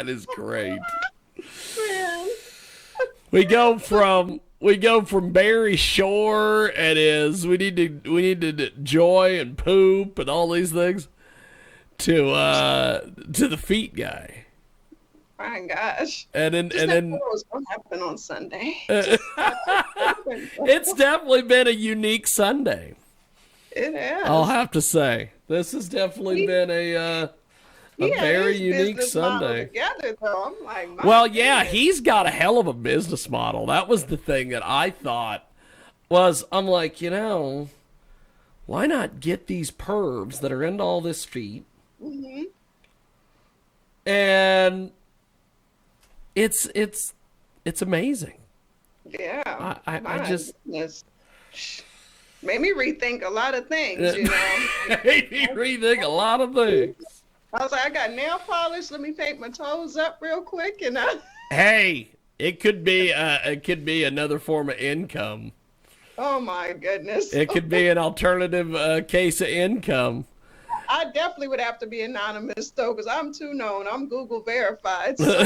That is great. Man. We go from Barry Shore and we need to joy and poop and all these things to the feet guy. My gosh. And then what was going to happen on Sunday. it's definitely been a unique Sunday. It has. I'll have to say this has definitely been a very unique Sunday. Together, though. I'm like, well, yeah, he's got a hell of a business model. That was the thing that I thought I'm like, why not get these pervs that are into all this feet? Mm-hmm. And it's amazing. Yeah. I just made me rethink a lot of things, made me rethink a lot of things. I was like, I got nail polish. Let me paint my toes up real quick, and hey, it could be another form of income. Oh my goodness! It could be an alternative case of income. I definitely would have to be anonymous though, because I'm too known. I'm Google verified. So.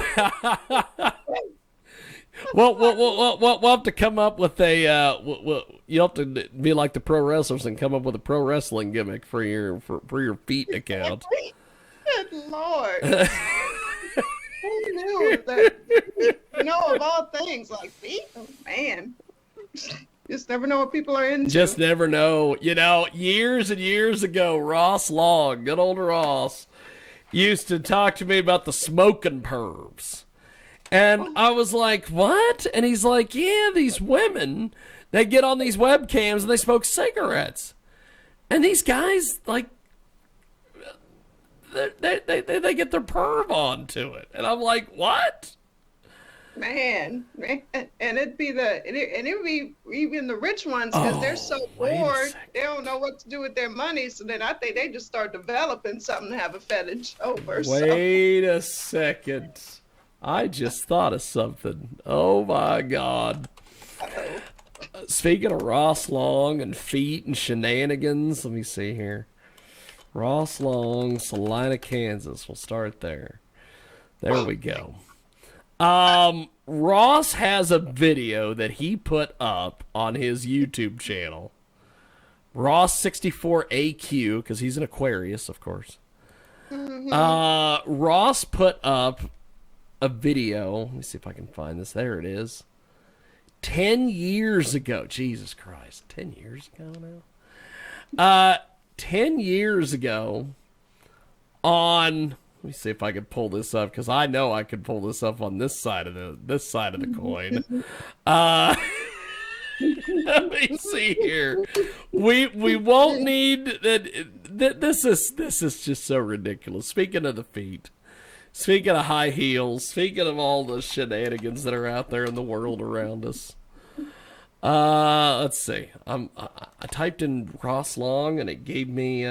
Well, we'll have to come up with you have to be like the pro wrestlers and come up with a pro wrestling gimmick for your feet account. Good Lord. Who knew that? Of all things, like feet? Oh, man. Just never know what people are into. Just never know. Years and years ago, Ross Long, good old Ross, used to talk to me about the smoking pervs. And I was like, what? And he's like, yeah, these women, they get on these webcams and they smoke cigarettes. And these guys, like, they get their perv onto it. And I'm like, what? Man. And it'd be even the rich ones, because they're so bored, they don't know what to do with their money. So then I think they just start developing something to have a fetish over. Wait a second. I just thought of something. Oh my God. Speaking of Ross Long and feet and shenanigans, let me see here. Ross Long, Salina, Kansas. We'll start there. There we go. Ross has a video that he put up on his YouTube channel. Ross64AQ, because he's an Aquarius, of course. Mm-hmm. Ross put up a video. Let me see if I can find this. There it is. 10 years ago. Jesus Christ. 10 years ago now? 10 years ago on... Let me see if I can pull this up, because I know I could pull this up on this side of the coin. Let me see here. We won't need that. This is just so ridiculous. Speaking of the feet, speaking of high heels, speaking of all the shenanigans that are out there in the world around us. Let's see. I typed in Ross Long and it gave me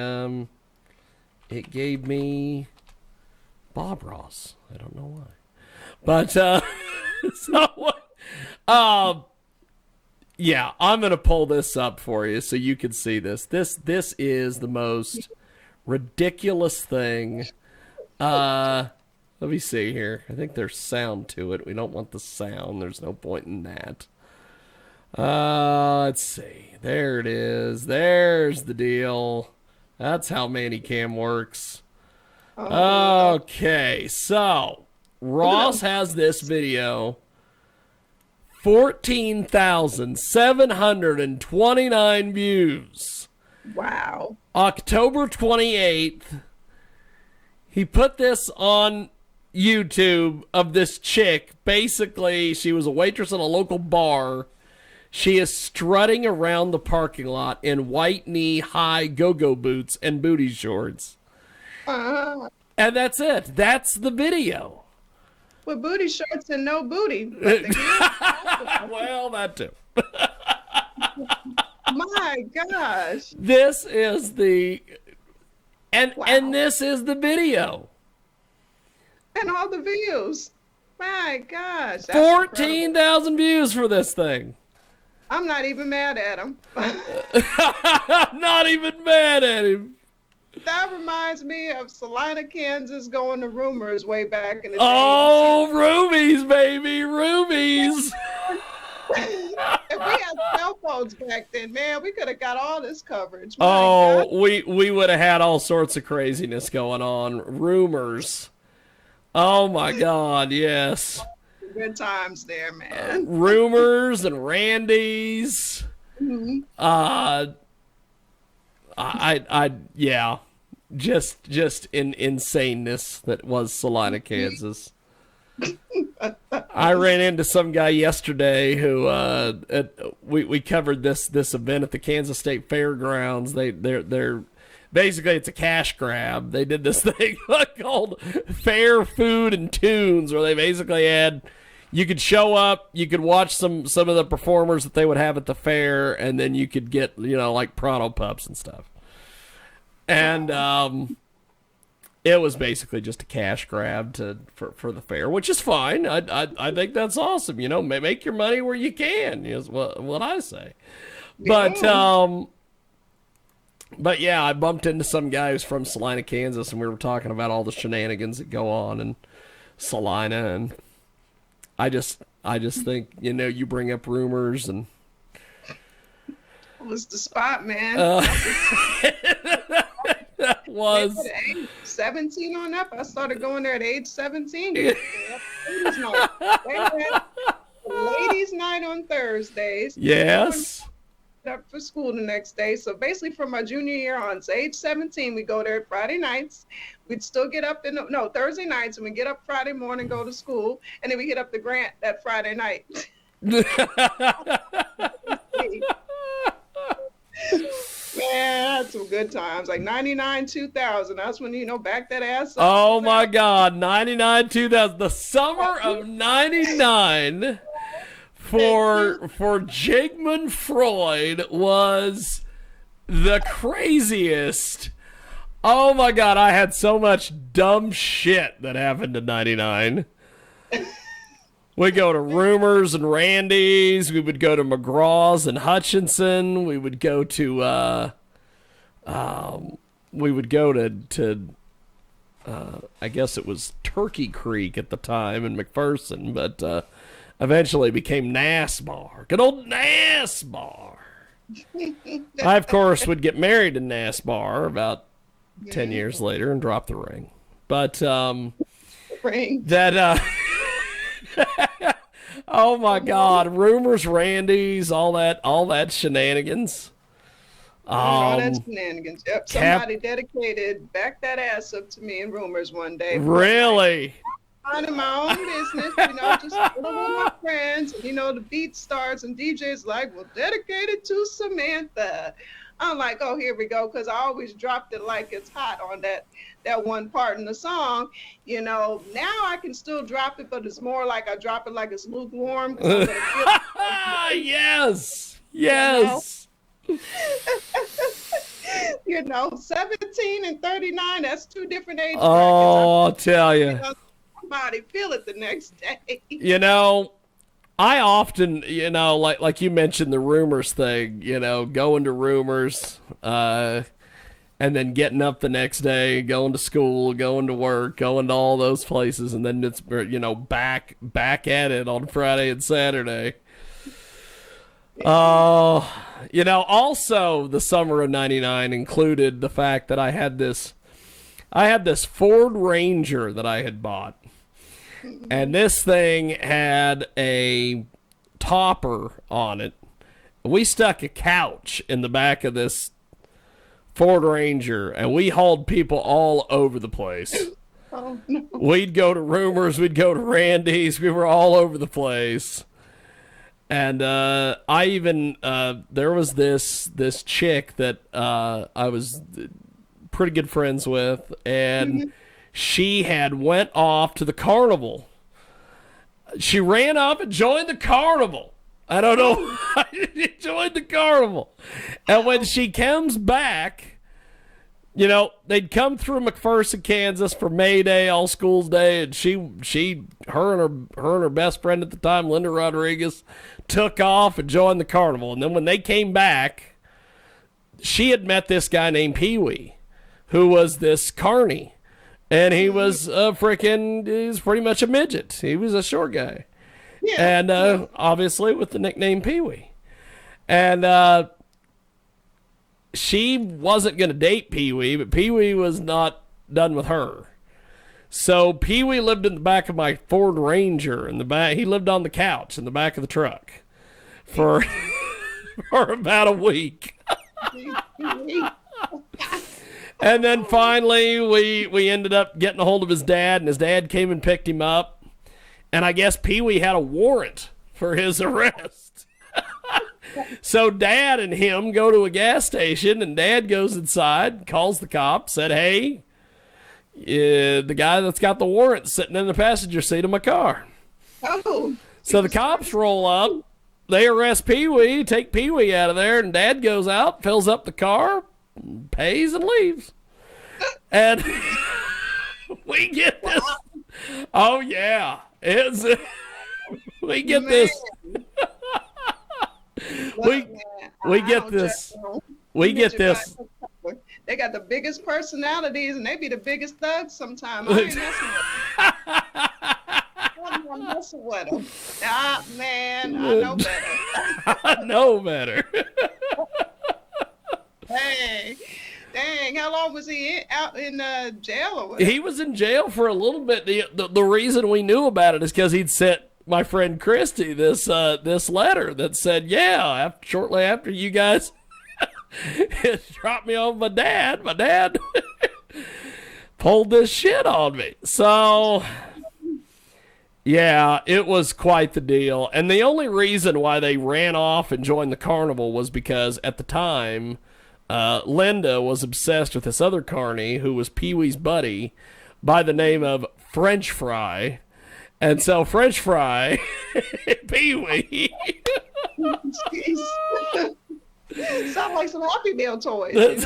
Bob Ross. I don't know why. But yeah, I'm going to pull this up for you so you can see this. This is the most ridiculous thing. Let me see here. I think there's sound to it. We don't want the sound. There's no point in that. Let's see. There it is. There's the deal. That's how Manicam works. Okay, so Ross has this video. 14,729 views. Wow. October 28th. He put this on YouTube of this chick. Basically, she was a waitress in a local bar. She is strutting around the parking lot in white knee-high go-go boots and booty shorts. And that's it. That's the video. With booty shorts and no booty. Well, that too. My gosh. This is the... And Wow. and this is the video. And all the views. My gosh. 14,000 views for this thing. I'm not even mad at him. I'm not even mad at him. That reminds me of Salina, Kansas, going to Rumors way back in the day. Oh, Rubies, baby, Rubies. If we had cell phones back then, man, we could have got all this coverage. My Oh, God. we would have had all sorts of craziness going on. Rumors. Oh my God, yes. Good times there, man. Rumors and Randy's. Mhm. Yeah, just in insaneness that was Salina, Kansas. I ran into some guy yesterday who we covered this event at the Kansas State Fairgrounds. They're basically, it's a cash grab. They did this thing called Fair Food and Tunes, where they basically had, you could show up, you could watch some of the performers that they would have at the fair, and then you could get, like Pronto Pups and stuff. And it was basically just a cash grab for the fair, which is fine. I think that's awesome. Make your money where you can, is what I say. But But yeah, I bumped into some guy who's from Salina, Kansas, and we were talking about all the shenanigans that go on in Salina, and I just think, you bring up Rumors, and It was the spot, man. that was At age 17 on up. I started going there at age 17. Ladies' night. They had ladies' night on Thursdays. yes. Up for school the next day. So basically from my junior year on, so age 17, we go there Friday nights. We'd still get up Thursday nights, and we get up Friday morning, go to school, and then we hit up the Grant that Friday night. Man, that's some good times. Like 99, 2000. That's when, back that ass up. Oh my God, 99, 2000, the summer of 99 for Jigman Freud was the craziest. Oh my God, I had so much dumb shit that happened in 99. We go to Rumors and Randy's. We would go to McGraw's and Hutchinson. We would go to I guess it was Turkey Creek at the time in McPherson, but eventually became NASBAR. Good old NASBAR. I, of course, would get married in NASBAR about 10 years later and drop the ring. But Ring. that oh my God, Rumors, Randy's, all that shenanigans. All that shenanigans. Yep. Somebody dedicated back that ass up to me in Rumors one day. Really? Minding my own business, just with my friends. And, the beat starts and DJ's like, well, dedicated to Samantha. I'm like, oh, here we go, because I always dropped it like it's hot on that one part in the song. Now I can still drop it, but it's more like I drop it like it's lukewarm. Yes. 17 and 39, that's two different age brackets. Oh, I'll tell you. Somebody feel it the next day. I often, like you mentioned the Rumors thing, going to Rumors, and then getting up the next day, going to school, going to work, going to all those places, and then it's, back at it on Friday and Saturday. Also the summer of 99 included the fact that I had this Ford Ranger that I had bought. And this thing had a topper on it. We stuck a couch in the back of this Ford Ranger, and we hauled people all over the place. Oh, no. We'd go to Rumors, we'd go to Randy's, we were all over the place. And I even there was this chick that I was pretty good friends with, and she had went off to the carnival. She ran up and joined the carnival. I don't know. She joined the carnival. And when she comes back, they'd come through McPherson, Kansas for May Day, All Schools Day, and her and her best friend at the time, Linda Rodriguez, took off and joined the carnival. And then when they came back, she had met this guy named Pee Wee, who was this carny. And he was he's pretty much a midget. He was a short guy. Yeah. And obviously with the nickname Pee-wee. And she wasn't going to date Pee-wee, but Pee-wee was not done with her. So Pee-wee lived in the back of my Ford Ranger. He lived on the couch in the back of the truck for for about a week. And then finally we ended up getting a hold of his dad, and his dad came and picked him up. And I guess Pee-wee had a warrant for his arrest. So Dad and him go to a gas station, and Dad goes inside, calls the cop, said, hey, the guy that's got the warrant sitting in the passenger seat of my car. Oh. So the cops roll up. They arrest Pee-wee, take Pee-wee out of there, and Dad goes out, fills up the car, pays, and leaves. And we get this. Oh, yeah. We get this. We get this. We get this. They got the biggest personalities, and they be the biggest thugs sometimes. I ain't messing with them. Man, I know better. I know better. Hey, dang, how long was he out in jail or what? He was in jail for a little bit. The reason we knew about it is because he'd sent my friend Christy this letter that said, yeah, shortly after you guys dropped me off my dad pulled this shit on me. So, yeah, it was quite the deal. And the only reason why they ran off and joined the carnival was because at the time, Linda was obsessed with this other carny who was Pee-wee's buddy by the name of French Fry. And so French Fry, Pee-wee. Sound like some Happy Meal toys. You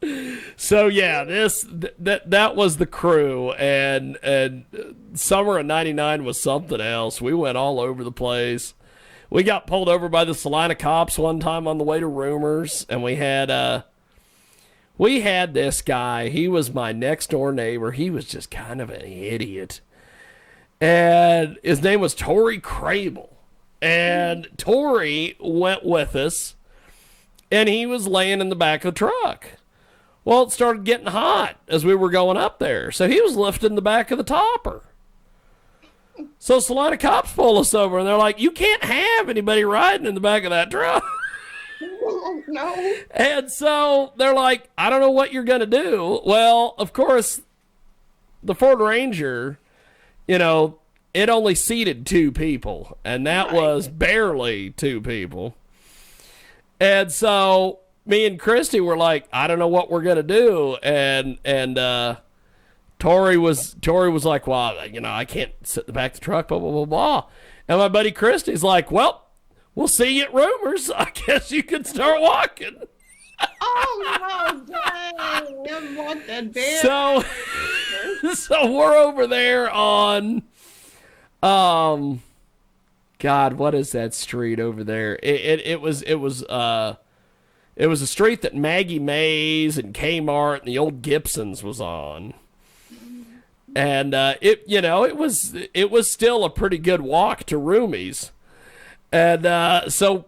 know? So yeah, that was the crew, and summer of '99 was something else. We went all over the place. We got pulled over by the Salina cops one time on the way to Rumors, and we had this guy. He was my next door neighbor. He was just kind of an idiot, and his name was Tori Crable. And Tori went with us, and he was laying in the back of the truck. Well, it started getting hot as we were going up there, so he was lifting the back of the topper. So Salina cops pull us over, and they're like, you can't have anybody riding in the back of that truck. No. And so they're like, I don't know what you're going to do. Well, of course, the Ford Ranger, it only seated 2 people, and that was barely 2 people. And so me and Christy were like, I don't know what we're gonna do, and Tori was like, well, I can't sit in the back of the truck, blah blah blah blah. And my buddy Christy's like, well, we'll see you at Rumors. I guess you can start walking. Oh no, dang! What the bear? So we're over there on. God, what is that street over there? It was a street that Maggie Mays and Kmart and the old Gibsons was on. And it was still a pretty good walk to Roomies. And so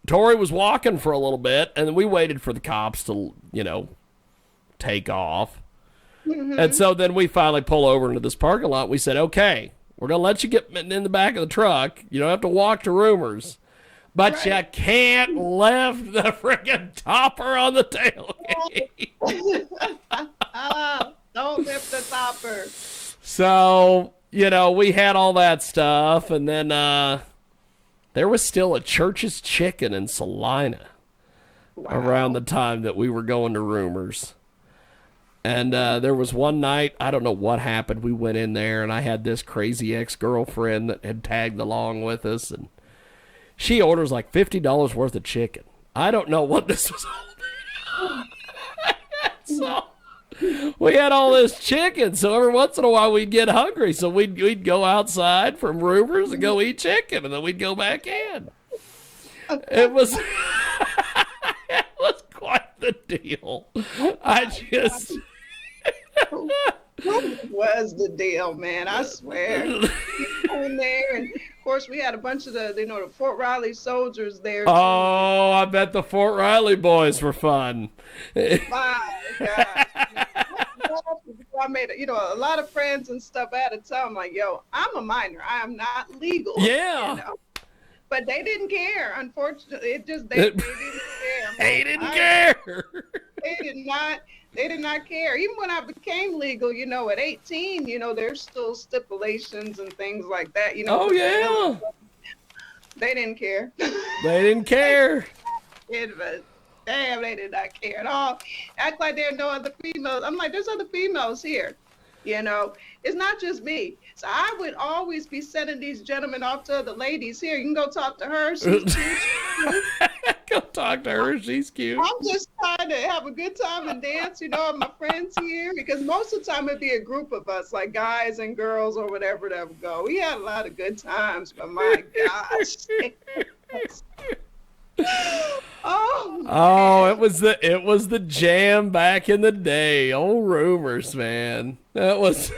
Tori was walking for a little bit, and then we waited for the cops to, take off. Mm-hmm. And so then we finally pull over into this parking lot. We said, okay, we're going to let you get in the back of the truck. You don't have to walk to Rumors. But you can't lift the friggin' topper on the tailgate. Don't lift the topper. So, we had all that stuff. And then there was still a Church's Chicken in Salina around the time that we were going to Rumors. And there was one night, I don't know what happened. We went in there, and I had this crazy ex-girlfriend that had tagged along with us, and she orders like $50 worth of chicken. I don't know what this was all about. So we had all this chicken, so every once in a while we'd get hungry, so we'd go outside from Rumors and go eat chicken, and then we'd go back in. It was... the deal. I just. What was the deal, man? I swear. We went in there, and of course we had a bunch of the Fort Riley soldiers there. Oh, I bet the Fort Riley boys were fun. My God. I made a lot of friends and stuff. I had to tell them, like, yo, I'm a minor. I am not legal. Yeah. But they didn't care. Unfortunately, they didn't care. They didn't care. They did not care. Even when I became legal, at 18, there's still stipulations and things like that. Oh yeah. They didn't care. They didn't care. Damn, they did not care at all. Act like there are no other females. I'm like, there's other females here. It's not just me. So I would always be sending these gentlemen off to the ladies. Here, you can go talk to her. She's cute. Go talk to her. She's cute. I'm just trying to have a good time and dance, my friends here. Because most of the time it'd be a group of us, like guys and girls or whatever that would go. We had a lot of good times, but my gosh. Oh, it was the jam back in the day. Old Rumors, man. That was.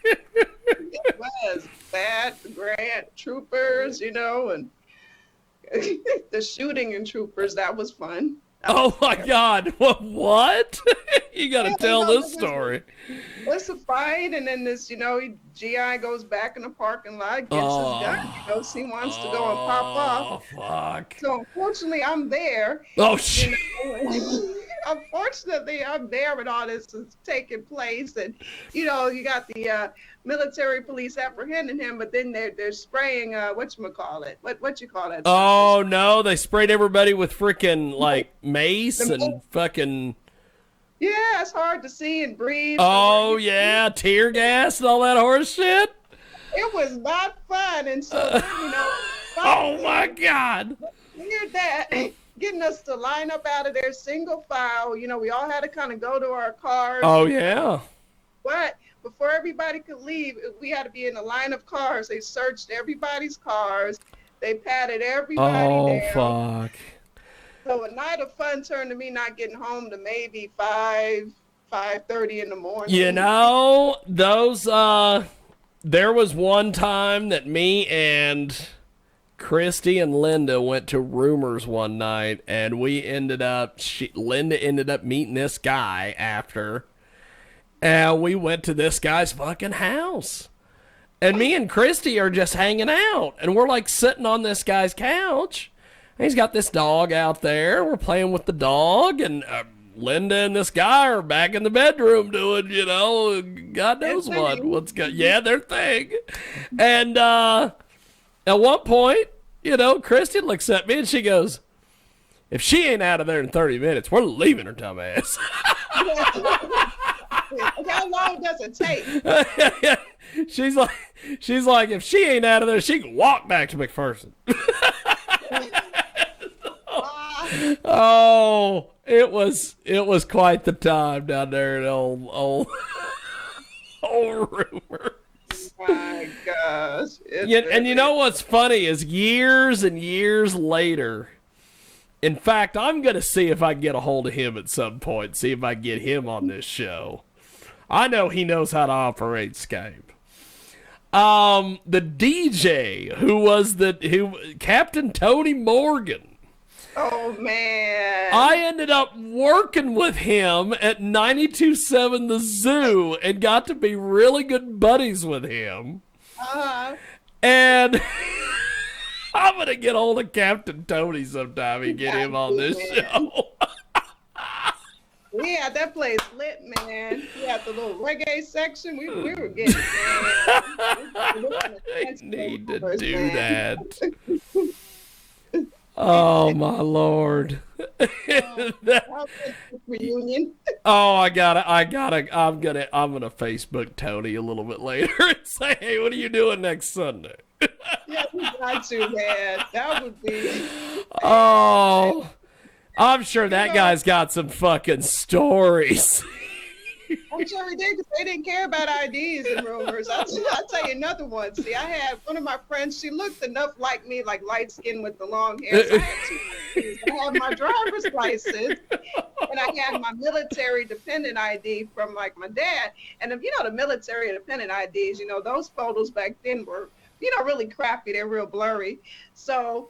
It was that Grant Troopers, and the shooting in Troopers. That was fun. Oh my God! What? You got to tell this story. It's a fight, and then this, GI goes back in the parking lot, gets his gun. He wants to go and pop off. Oh fuck! So unfortunately, I'm there. Oh shit! Unfortunately, I'm there when all this is taking place, and you got the military police apprehending him, but then they're spraying whatchamacallit? What you call that? Oh no, they sprayed everybody with freaking like mace and fucking. Yeah, it's hard to see and breathe. Oh yeah, tear gas and all that horse shit. It was not fun, and so oh my God! Hear that. Getting us to line up out of there single file. We all had to kind of go to our cars. Oh yeah. But before everybody could leave, we had to be in a line of cars. They searched everybody's cars. They patted everybody down. Oh fuck. So a night of fun turned to me not getting home to maybe 5:30 in the morning. Those there was one time that me and Christy and Linda went to Rumors one night, and Linda ended up meeting this guy after, and we went to this guy's fucking house, and me and Christy are just hanging out, and we're like sitting on this guy's couch, and he's got this dog out there, we're playing with the dog, and Linda and this guy are back in the bedroom doing, God knows what's good. Yeah, their thing, and at one point, Kristen looks at me and she goes, if she ain't out of there in 30 minutes, we're leaving her dumb ass. How long does it take? She's like, if she ain't out of there, she can walk back to McPherson. Oh, it was quite the time down there in old Rumor. My gosh. And you know what's funny is years and years later, in fact, I'm going to see if I can get a hold of him at some point, see if I can get him on this show. I know he knows how to operate Skype. The DJ who Captain Tony Morgan. Oh, man. I ended up working with him at 92.7 The Zoo and got to be really good buddies with him. And I'm going to get hold of Captain Tony sometime and get him on this show. We had that place lit, man. We had the little reggae section. We were getting I need to do that. Oh my Lord! Reunion. Oh, I'm gonna Facebook Tony a little bit later and say, hey, what are you doing next Sunday? Yeah, we got to, man. That would be. Oh, I'm sure that guy's got some fucking stories. I'm sure he did, because they didn't care about IDs and rumors. I'll tell you another one. See, I had one of my friends, she looked enough like me, like light skin with the long hair. So I had two IDs. I had my driver's license, and I had my military dependent ID from like my dad. And if, the military dependent IDs, those photos back then were, really crappy. They're real blurry. So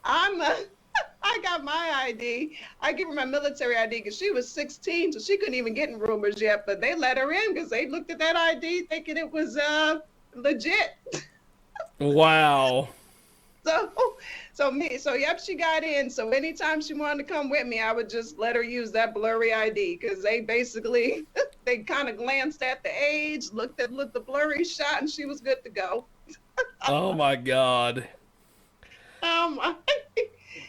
I got my ID. I give her my military ID because she was 16, so she couldn't even get in rumors yet. But they let her in because they looked at that ID thinking it was legit. Wow. So yep, she got in. So anytime she wanted to come with me, I would just let her use that blurry ID, because they basically they kind of glanced at the age, looked at the blurry shot, and she was good to go. Oh my God. My.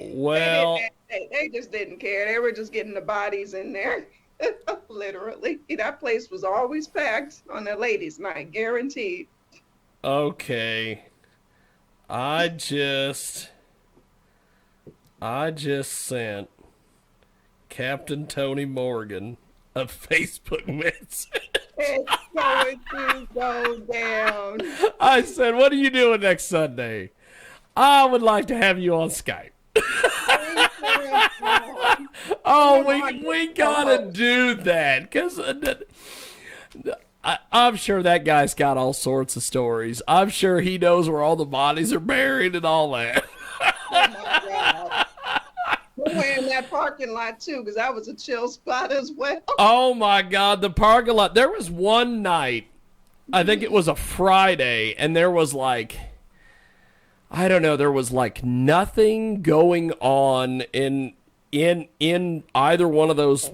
Well, they just didn't care. They were just getting the bodies in there. Literally. That place was always packed on a ladies' night, guaranteed. okay. I just sent Captain Tony Morgan a Facebook message. It's going to go down. I said, "What are you doing next Sunday? I would like to have you on Skype." Oh, we gotta do that, because I'm sure that guy's got all sorts of stories. I'm sure he knows where all the bodies are buried and all that. Oh my God. We're in that parking lot too, because that was a chill spot as well. Oh my God, the parking lot. There was one night, I think it was a Friday, and there was like, I don't know, there was like nothing going on in either one of those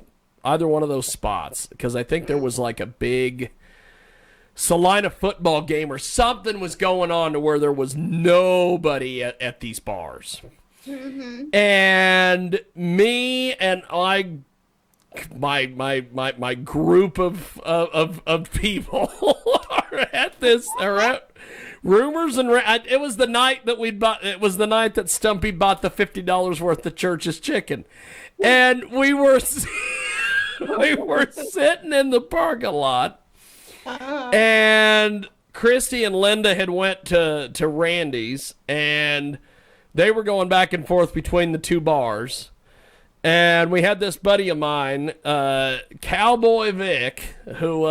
spots, because I think there was like a big Salina football game or something was going on to where there was nobody at these bars. Mm-hmm. And me and my group of people are at Rumors and it was the night that it was the night that Stumpy bought the $50 worth of Church's chicken, and we were sitting in the parking lot, and Christy and Linda had went to Randy's, and they were going back and forth between the two bars, and we had this buddy of mine, Cowboy Vic, who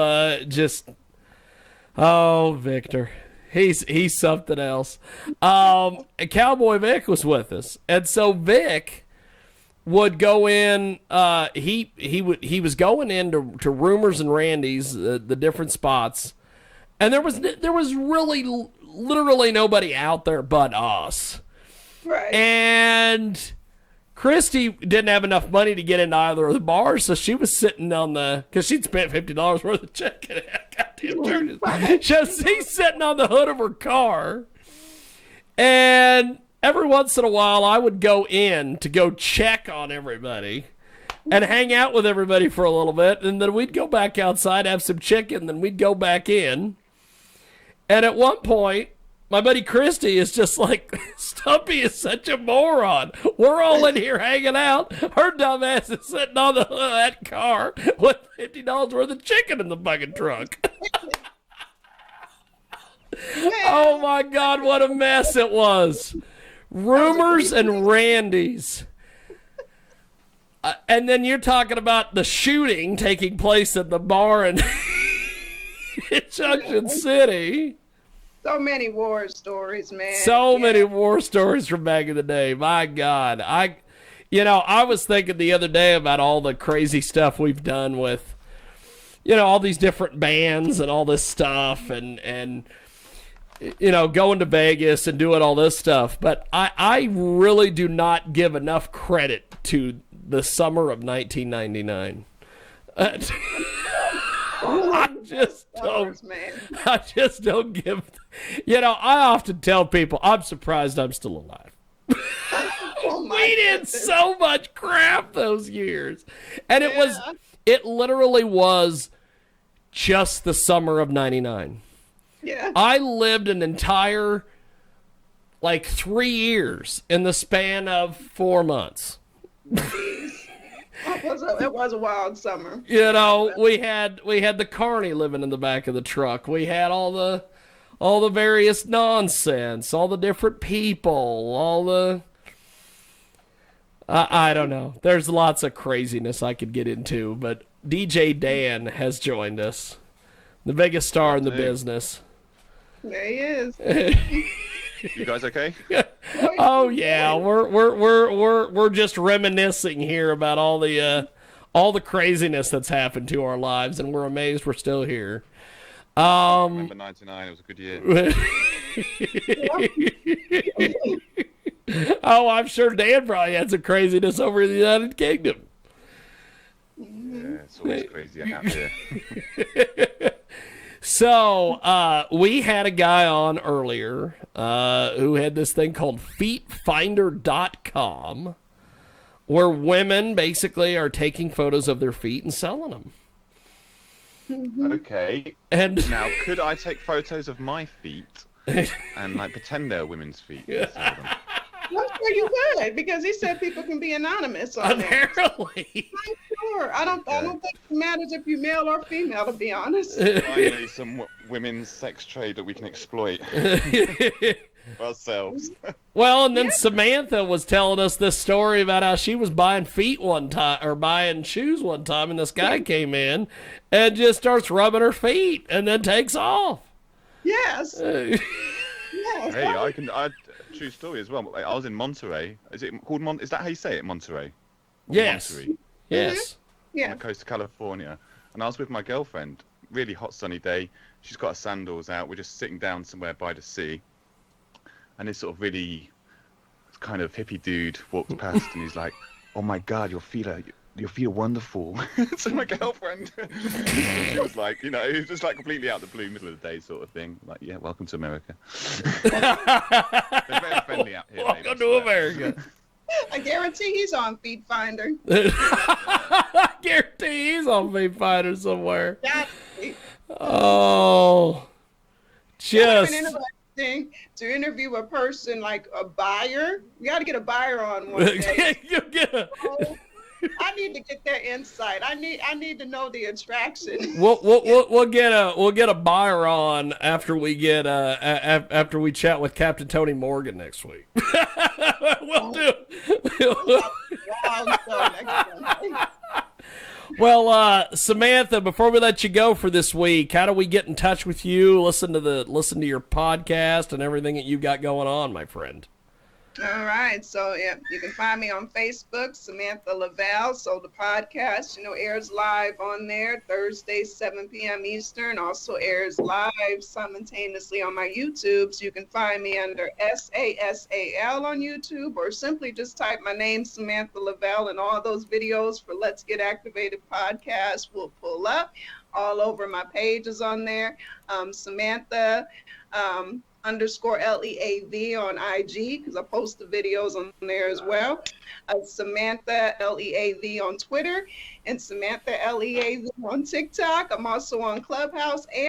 Victor. He's something else. Cowboy Vic was with us, and so Vic would go in. He was going into Rumors and Randy's, the different spots, and there was really literally nobody out there but us. Right. And Christy didn't have enough money to get into either of the bars, so she was sitting on because she'd spent $50 worth of chicken. Goddamn churches. So she's sitting on the hood of her car, and every once in a while I would go in to go check on everybody and hang out with everybody for a little bit, and then we'd go back outside, have some chicken, then we'd go back in. And at one point, my buddy Christy is just like, Stumpy is such a moron. We're all in here hanging out. Her dumb ass is sitting on the hood of that car with $50 worth of chicken in the fucking trunk. Oh my God, what a mess it was. Rumors and Randy's. And then you're talking about the shooting taking place at the bar in Junction City. So many war stories, man. So many war stories from back in the day. My God. I was thinking the other day about all the crazy stuff we've done with, all these different bands and all this stuff, and going to Vegas and doing all this stuff. But I really do not give enough credit to the summer of 1999. I just don't give. I often tell people I'm surprised I'm still alive. We did so much crap those years, and it literally was just the summer of '99. Yeah, I lived an entire 3 years in the span of 4 months. It was a wild summer. You Yeah, know, well, we had the carny living in the back of the truck. We had all the various nonsense, all the different people, all the I don't know. There's lots of craziness I could get into, but DJ Dan has joined us, the biggest star in the business. there he is. You guys okay? Oh yeah, we're just reminiscing here about all the craziness that's happened to our lives, and we're amazed we're still here. I remember 99, it was a good year. Oh, I'm sure Dan probably had some craziness over in the United Kingdom. Yeah, it's always crazy out here. So, we had a guy on earlier who had this thing called feetfinder.com, where women basically are taking photos of their feet and selling them. Okay. And now, could I take photos of my feet and like pretend they're women's feet? And sell them? I'm sure you could, because he said people can be anonymous on there. apparently, I'm sure. I don't think it matters if you're male or female, to be honest. Finally, some women's sex trade that we can exploit ourselves. well, and then Samantha was telling us this story about how she was buying feet one time, or buying shoes one time, and this guy came in and just starts rubbing her feet and then takes off. Yes. Yes. Hey, true story as well. I was in Monterey. Is it called Is that how you say it, Monterey? Yes. Monterey, Yes. Yeah. on the coast of California. And I was with my girlfriend. Really hot sunny day. She's got her sandals out. We're just sitting down somewhere by the sea. And this sort of really kind of hippie dude walked past and he's like, "Oh my God, your feet are wonderful." So my girlfriend, she was like, it was just like completely out of the blue, middle of the day sort of thing. Like, yeah, welcome to America. They're very friendly out here. Welcome to America. I guarantee he's on Feet Finder. I guarantee he's on Feet Finder somewhere. Exactly. Oh, just. Interesting to interview a person like a buyer. We got to get a buyer on one day. You get a. I need to get their insight. I need to know the attraction. We'll get a buyer on after we get after we chat with Captain Tony Morgan next week. We'll do. Well, Samantha, before we let you go for this week, how do we get in touch with you? Listen to your podcast and everything that you've got going on, my friend. All right. So, yeah, you can find me on Facebook, Samantha Lavelle. So the podcast, airs live on there Thursday, 7 p.m. Eastern. Also airs live simultaneously on my YouTube. So you can find me under SASAL on YouTube, or simply just type my name, Samantha Lavelle, and all those videos for Let's Get Activated podcast will pull up. All over my pages on there. Samantha _LEAV on IG, because I post the videos on there as well. Samantha LEAV on Twitter, and Samantha LEAV on TikTok. I'm also on Clubhouse and